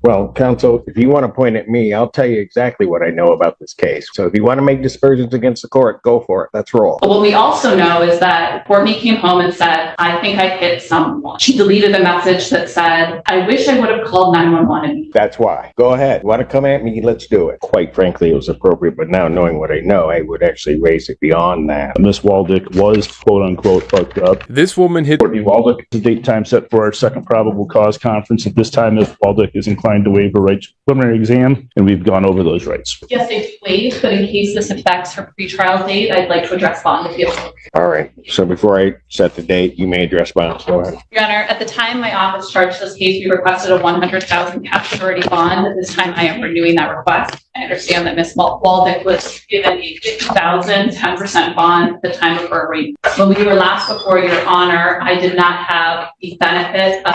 Well, counsel, if you want to point at me, I'll tell you exactly what I know about this case. So if you want to make dispersions against the court, go for it. Let's roll. What we also know is that Courtney came home and said, I think I hit someone. She deleted a message that said, I wish I would have called 911. That's why. Go ahead. Want to come at me? Let's do it. Quite frankly, it was appropriate, but now knowing what I know, I would actually raise it beyond that. Miss Waldick was quote unquote fucked up. This woman hit Courtney Waldick, the date time set for our second probable cause conference. At this time, Miss Waldick is inclined to waive her right to preliminary exam, and we've gone over those rights. Yes, I do waive, but in case this affects her pretrial date, I'd like to address bond if you have. All right. So before I set the date, you may address bond. Go ahead. Your Honor, at the time my office charged this case, we requested a $100,000 cash surety bond. At this time, I am renewing that request. I understand that Ms. Waldick was given a $50,000 10% bond at the time of her arraignment. When we were last before Your Honor, I did not have the benefit of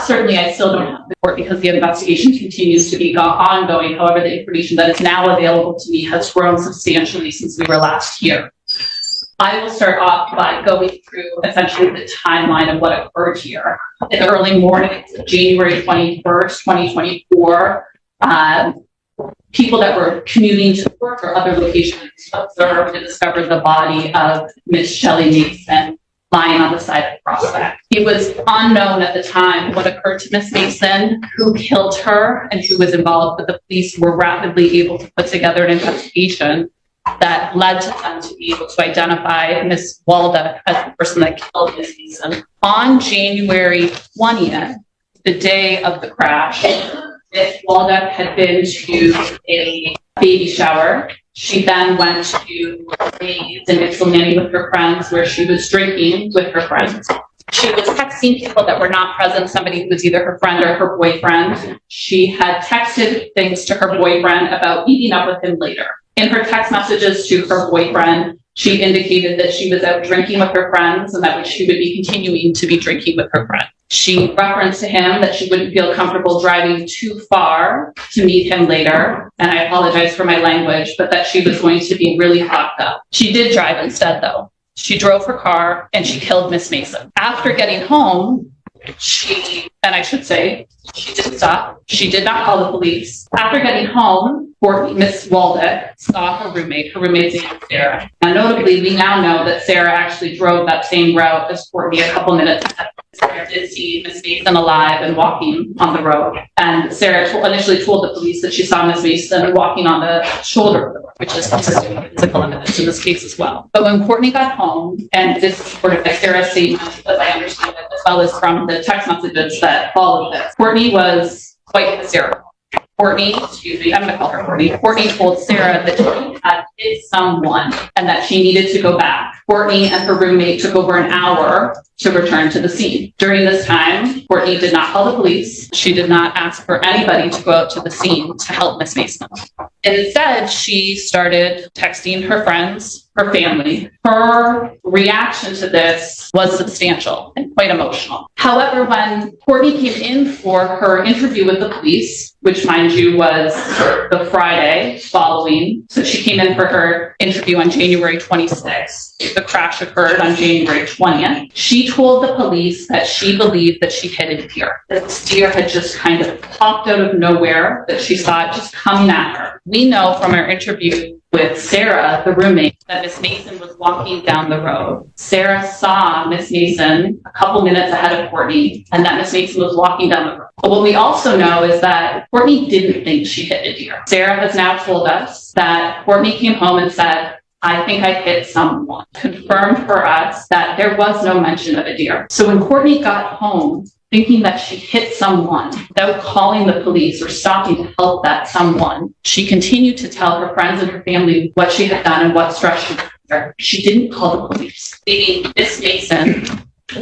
certainly, I still don't have the court because the investigation continues to be ongoing. However, the information that is now available to me has grown substantially since we were last here. I will start off by going through essentially the timeline of what occurred here. In the early mornings of January 21st, 2024, people that were commuting to work or other locations observed and discovered the body of Miss Shelley Mason lying on the side of Prospect. It was unknown at the time what occurred to Miss Mason, who killed her, and who was involved, but the police were rapidly able to put together an investigation that led to them to be able to identify Miss Waldick as the person that killed Miss Mason. On January 20th, the day of the crash, Miss Waldick had been to a baby shower. She then went to Ray's in Ypsilanti with her friends, where she was drinking with her friends. She was texting people that were not present, somebody who was either her friend or her boyfriend. She had texted things to her boyfriend about meeting up with him later. In her text messages to her boyfriend, she indicated that she was out drinking with her friends and that she would be continuing to be drinking with her friends. She referenced to him that she wouldn't feel comfortable driving too far to meet him later. And I apologize for my language, but that she was going to be really fucked up. She did drive instead, though. She drove her car and she killed Miss Mason. After getting home, she didn't stop. She did not call the police. After getting home, Miss Waldick saw her roommate. Her roommate's name was Sarah. And notably, we now know that Sarah actually drove that same route as Courtney a couple minutes ahead. Sarah did see Miss Mason alive and walking on the road. And Sarah initially told the police that she saw Miss Mason walking on the shoulder of the road, which is consistent with physical evidence in this case as well. But when Courtney got home, and this is supported by Sarah's statement, as I understand it, as well as from the text messages that followed this, Courtney was quite hysterical. Courtney told Sarah that she had hit someone and that she needed to go back. Courtney and her roommate took over an hour to return to the scene. During this time, Courtney did not call the police. She did not ask for anybody to go out to the scene to help Miss Mason. Instead, she started texting her friends, her family. Her reaction to this was substantial and quite emotional. However, when Courtney came in for her interview with the police, which mind you was the Friday following, so she came in for her interview on January 26th. The crash occurred on January 20th. She told the police that she believed that she hit a deer. That this deer had just kind of popped out of nowhere, that she saw it just coming at her. We know from our interview with Sarah, the roommate, that Miss Mason was walking down the road. Sarah saw Miss Mason a couple minutes ahead of Courtney, and that Miss Mason was walking down the road. But what we also know is that Courtney didn't think she hit a deer. Sarah has now told us that Courtney came home and said, I think I hit someone. Confirmed for us that there was no mention of a deer. So when Courtney got home, thinking that she hit someone without calling the police or stopping to help that someone, she continued to tell her friends and her family what she had done and what stress she was under. She didn't call the police, leaving Miss Mason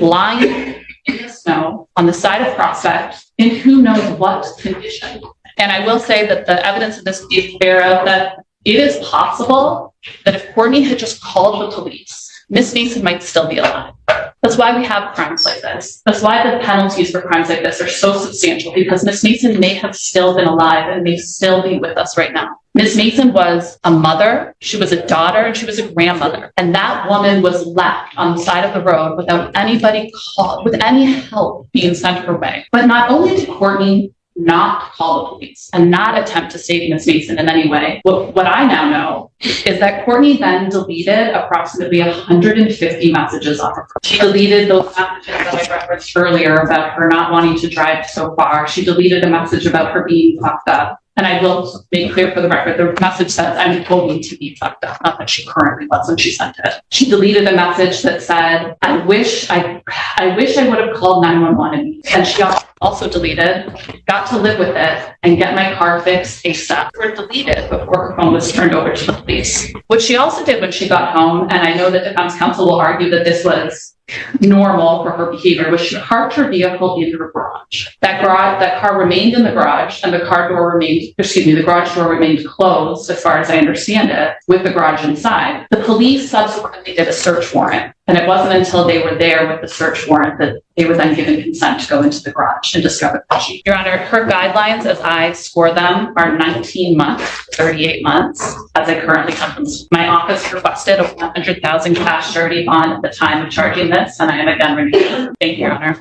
lying in the snow on the side of Prospect in who knows what condition. And I will say that the evidence in this case bear out that it is possible that if Courtney had just called the police, Miss Mason might still be alive. That's why we have crimes like this. That's why the penalties for crimes like this are so substantial, because Miss Mason may have still been alive and may still be with us right now. Miss Mason was a mother, she was a daughter, and she was a grandmother. And that woman was left on the side of the road without anybody with any help being sent her way. But not only did Courtney not call the police and not attempt to save Ms. Mason in any way. What I now know is that Courtney then deleted approximately 150 messages on her phone. She deleted those messages that I referenced earlier about her not wanting to drive so far. She deleted a message about her being fucked up. And I will make clear for the record, the message says, I'm going to be fucked up, not that she currently was when she sent it. She deleted a message that said, I wish I would have called 911. And she also deleted, got to live with it and get my car fixed ASAP. Were deleted before her phone was turned over to the police. What she also did when she got home, and I know that defense counsel will argue that this was normal for her behavior, was she parked her vehicle into the garage. That car remained in the garage, and the garage door remained closed, as far as I understand it, with the garage inside. The police subsequently did a search warrant, and it wasn't until they were there with the search warrant that they were then given consent to go into the garage and discover the cheat. Your Honor, her guidelines, as I score them, are 19 months, 38 months, as I currently have them. My office requested a $100,000 cash surety bond at the time of charging this, and I am again renewing. Thank you, Your Honor.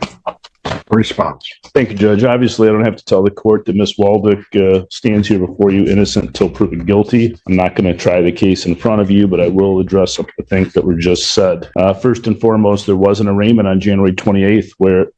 Response. Thank you, Judge. Obviously, I don't have to tell the court that Ms. Waldick stands here before you innocent until proven guilty. I'm not going to try the case in front of you, but I will address some of the things that were just said. First and foremost, there was an arraignment on January 28th where,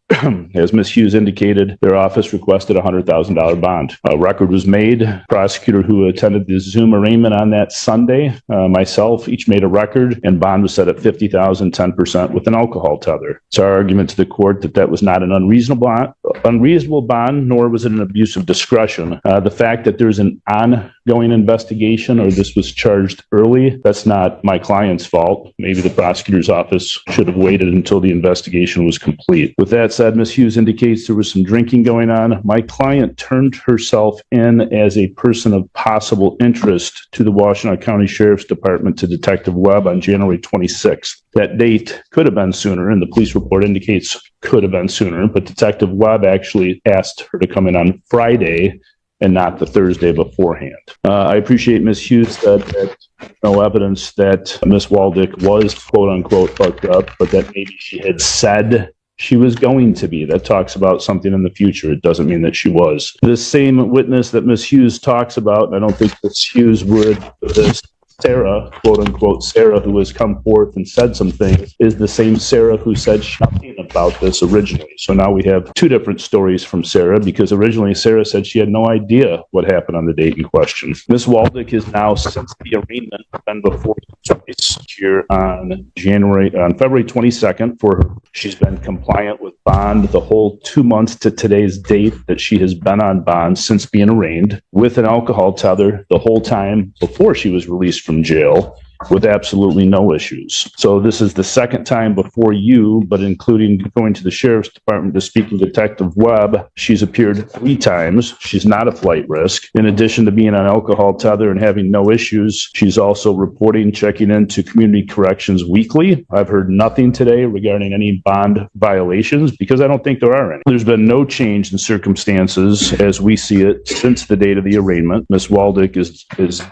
as Ms. Hughes indicated, their office requested a $100,000 bond. A record was made. Prosecutor who attended the Zoom arraignment on that Sunday, myself, each made a record, and bond was set at $50,000, 10% with an alcohol tether. It's our argument to the court that that was not an unreasonable bond, nor was it an abuse of discretion. The fact that there's an ongoing investigation or this was charged early, that's not my client's fault. Maybe the prosecutor's office should have waited until the investigation was complete. With that said, Ms. Hughes indicates there was some drinking going on. My client turned herself in as a person of possible interest to the Washtenaw County Sheriff's Department to Detective Webb on January 26th. That date could have been sooner, and the police report indicates could have been sooner, but Detective Webb actually asked her to come in on Friday and not the Thursday beforehand. I appreciate Ms. Hughes that no evidence that Ms. Waldick was quote unquote fucked up, but that maybe she had said she was going to be. That talks about something in the future. It doesn't mean that she was. This same witness that Ms. Hughes talks about, and I don't think Ms. Hughes would, this Sarah, quote unquote, Sarah, who has come forth and said some things, is the same Sarah who said nothing about this originally. So now we have two different stories from Sarah, because originally Sarah said she had no idea what happened on the date in question. Ms. Waldick is now, since the arraignment, been before twice here on February 22nd for her. She's been compliant with bond the whole 2 months to today's date that she has been on bond since being arraigned, with an alcohol tether the whole time before she was released from jail, with absolutely no issues. So this is the second time before you, but including going to the Sheriff's Department to speak to Detective Webb, she's appeared 3 times. She's not a flight risk. In addition to being on alcohol tether and having no issues, she's also reporting, checking into community corrections weekly. I've heard nothing today regarding any bond violations, because I don't think there are any. There's been no change in circumstances as we see it since the date of the arraignment. Ms. Waldick is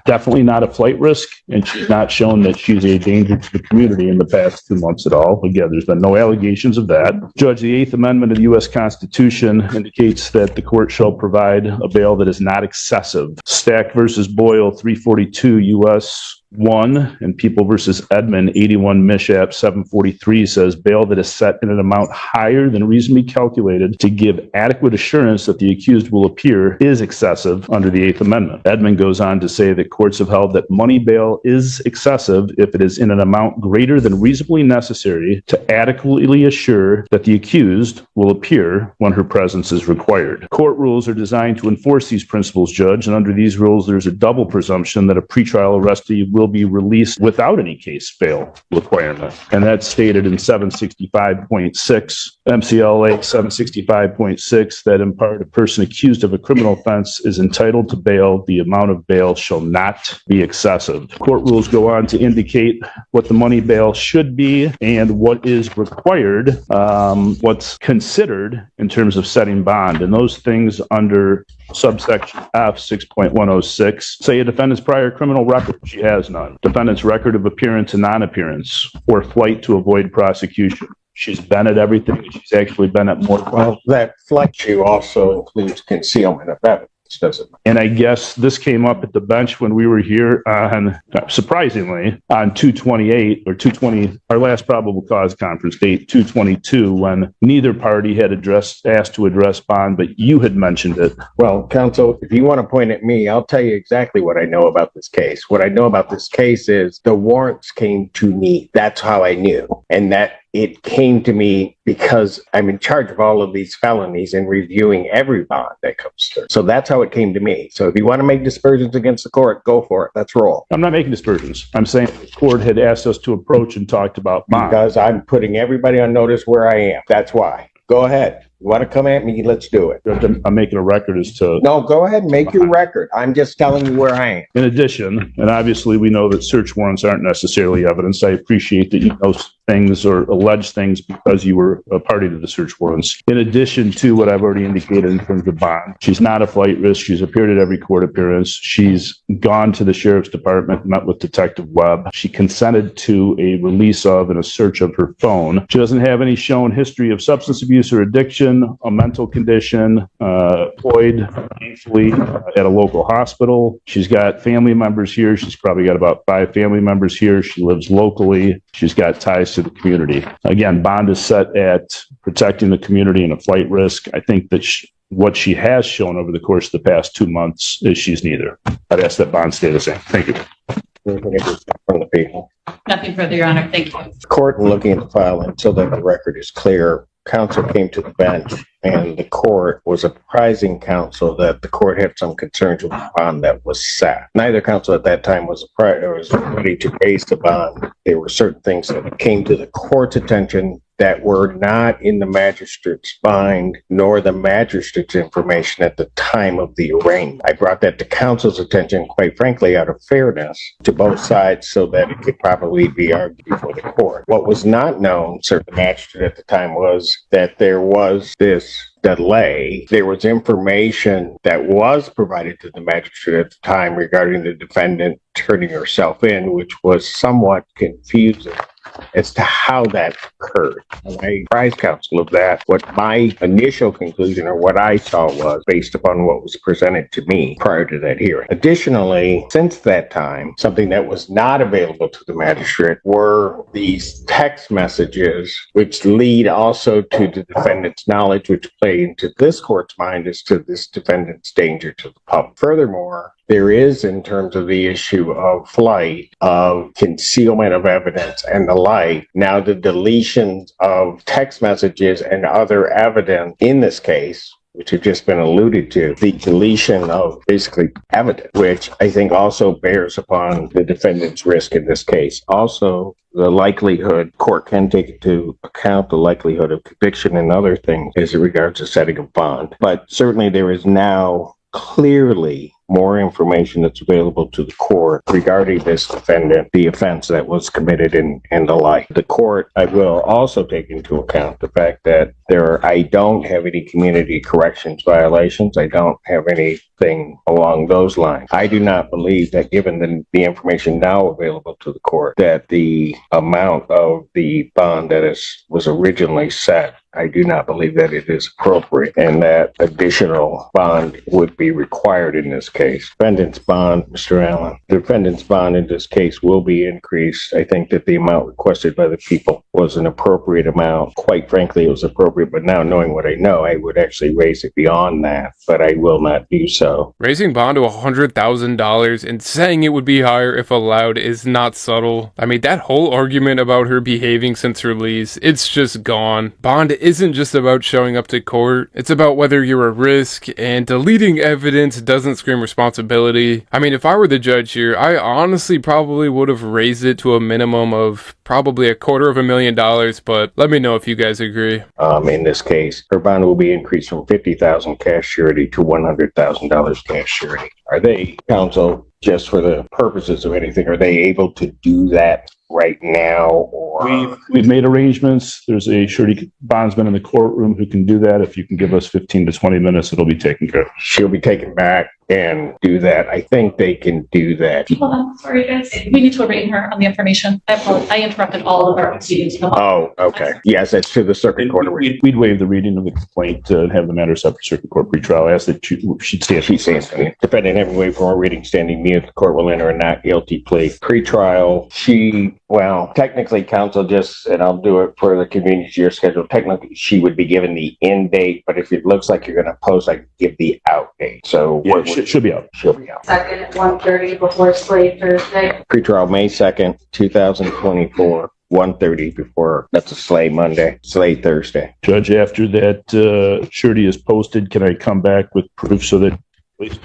definitely not a flight risk, and she's not shown that she's a danger to the community in the past 2 months at all. Again, there's been no allegations of that. Judge, the 8th Amendment of the U.S. Constitution indicates that the court shall provide a bail that is not excessive. Stack versus Boyle, 342 U.S. 1, and People versus Edmond, 81 Mishap 743 says bail that is set in an amount higher than reasonably calculated to give adequate assurance that the accused will appear is excessive under the 8th Amendment. Edmond goes on to say that courts have held that money bail is excessive if it is in an amount greater than reasonably necessary to adequately assure that the accused will appear when her presence is required. Court rules are designed to enforce these principles, Judge, and under these rules there's a double presumption that a pretrial arrestee will be released without any case bail requirement. And that's stated in 765.6, MCLA 765.6, that in part a person accused of a criminal offense is entitled to bail. The amount of bail shall not be excessive. Court rules go on to indicate what the money bail should be and what is required, what's considered in terms of setting bond. And those things under subsection F 6.106 say a defendant's prior criminal record. She has none. Defendant's record of appearance and non-appearance or flight to avoid prosecution. She's been at everything. She's actually been at more. Well, that flight issue also includes concealment of evidence, doesn't it? And I guess this came up at the bench when we were here on, surprisingly, on 228 or 220, our last probable cause conference date, 222, when neither party had asked to address bond, but you had mentioned it. Well, counsel, if you want to point at me, I'll tell you exactly what I know about this case. What I know about this case is the warrants came to me. That's how I knew. And that it came to me because I'm in charge of all of these felonies and reviewing every bond that comes through. So that's how it came to me. So if you want to make dispersions against the court, go for it. Let's roll. I'm not making dispersions. I'm saying the court had asked us to approach and talked about bond. Because I'm putting everybody on notice where I am. That's why. Go ahead. You want to come at me? Let's do it. I'm making a record as to. No, go ahead and make your record. I'm just telling you where I am. In addition, and obviously we know that search warrants aren't necessarily evidence. I appreciate that you know things or allege things because you were a party to the search warrants. In addition to what I've already indicated in terms of bond, she's not a flight risk. She's appeared at every court appearance. She's gone to the sheriff's department, met with Detective Webb. She consented to a release of and a search of her phone. She doesn't have any shown history of substance abuse or addiction, a mental condition, employed gainfully at a local hospital. She's got family members here. She's probably got about 5 family members here. She lives locally. She's got ties to the community. Again, bond is set at protecting the community and a flight risk. I think that what she has shown over the course of the past 2 months is she's neither. I'd ask that bond stay the same. Thank you. From the people. Nothing further, Your Honor. Thank you. Court, in looking at the file until that the record is clear, counsel came to the bench and the court was apprising counsel that the court had some concerns with the bond that was set. Neither counsel at that time was ready to raise the bond. There were certain things that came to the court's attention that were not in the magistrate's mind nor the magistrate's information at the time of the arraignment. I brought that to counsel's attention, quite frankly, out of fairness to both sides so that it could probably be argued before the court. What was not known, sir, the magistrate at the time, was that there was this delay. There was information that was provided to the magistrate at the time regarding the defendant turning herself in, which was somewhat confusing as to how that occurred. And I apprised counsel of that. What my initial conclusion or what I saw was based upon what was presented to me prior to that hearing. Additionally, since that time, something that was not available to the magistrate were these text messages, which lead also to the defendant's knowledge, which play into this court's mind as to this defendant's danger to the public. Furthermore, there is, in terms of the issue of flight, of concealment of evidence and the like, now the deletion of text messages and other evidence in this case, which have just been alluded to, the deletion of basically evidence, which I think also bears upon the defendant's risk in this case. Also, the likelihood, court can take into account the likelihood of conviction and other things as it regards to setting a bond. But certainly there is now clearly more information that's available to the court regarding this defendant, the offense that was committed and the like. The court, I will also take into account the fact that I don't have any community corrections violations. I don't have anything along those lines. I do not believe that given the information now available to the court, that the amount of the bond that was originally set, I do not believe that it is appropriate and that additional bond would be required in this case. Defendant's bond, Mr. Allen, the defendant's bond in this case will be increased. I think that the amount requested by the people was an appropriate amount. Quite frankly, it was appropriate, but now knowing what I know, I would actually raise it beyond that, but I will not do so. Raising bond to $100,000 and saying it would be higher if allowed is not subtle. I mean, that whole argument about her behaving since release, it's just gone. Bond isn't just about showing up to court. It's about whether you're a risk, and deleting evidence doesn't scream responsibility. I mean, if I were the judge here, I honestly probably would have raised it to a minimum of probably $250,000, but let me know if you guys agree. In this case, her bond will be increased from $50,000 cash surety to $100,000 cash surety. Are they, counsel, just for the purposes of anything, are they able to do that right now? Or we've made arrangements. There's a surety bondsman in the courtroom who can do that. If you can give us 15 to 20 minutes, it'll be taken care of. She'll be taken back and do that. I think they can do that. Hold on, sorry guys. We need to arraign her on the information. I apologize. I interrupted all of our proceedings. Oh, okay. Yes, that's to the circuit court. We'd waive the reading of the complaint and have the matter set for circuit court pretrial. I ask that she'd stand. She stands. Defendant having waived from a reading standing mute, the court will enter a not guilty plea. Pretrial, technically counsel just, and I'll do it for the convenience of your schedule, technically she would be given the end date, but if it looks like you're going to post, I can give the out date. So yeah, she'll be out. She'll be out. Second at 1:30 before Slate Thursday. Pretrial May 2nd, 2024. 1:30 before, that's a Slay Monday, Slay Thursday. Judge, after that surety is posted, can I come back with proof so that, please?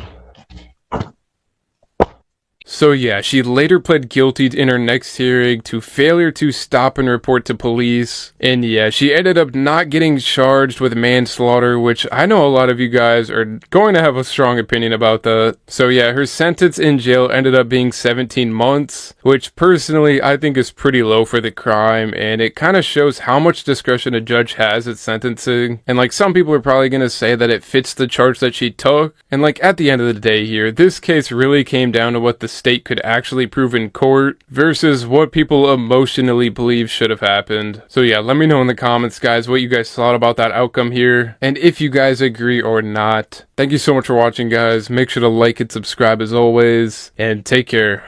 So yeah, she later pled guilty in her next hearing to failure to stop and report to police. And yeah, she ended up not getting charged with manslaughter, which I know a lot of you guys are going to have a strong opinion about that. So yeah, her sentence in jail ended up being 17 months, which personally I think is pretty low for the crime. And it kind of shows how much discretion a judge has at sentencing. And like some people are probably going to say that it fits the charge that she took. And like at the end of the day here, this case really came down to what the state could actually prove in court versus what people emotionally believe should have happened. So yeah, let me know in the comments, guys, what you guys thought about that outcome here, and if you guys agree or not. Thank you so much for watching, guys. Make sure to like and subscribe as always, and take care.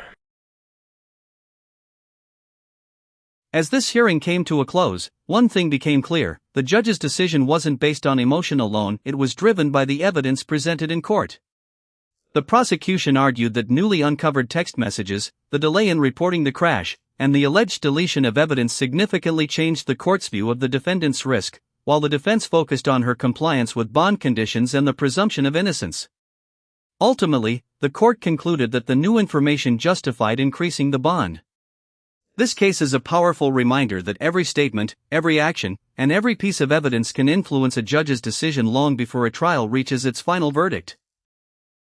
As this hearing came to a close, one thing became clear: the judge's decision wasn't based on emotion alone, it was driven by the evidence presented in court. The prosecution argued that newly uncovered text messages, the delay in reporting the crash, and the alleged deletion of evidence significantly changed the court's view of the defendant's risk, while the defense focused on her compliance with bond conditions and the presumption of innocence. Ultimately, the court concluded that the new information justified increasing the bond. This case is a powerful reminder that every statement, every action, and every piece of evidence can influence a judge's decision long before a trial reaches its final verdict.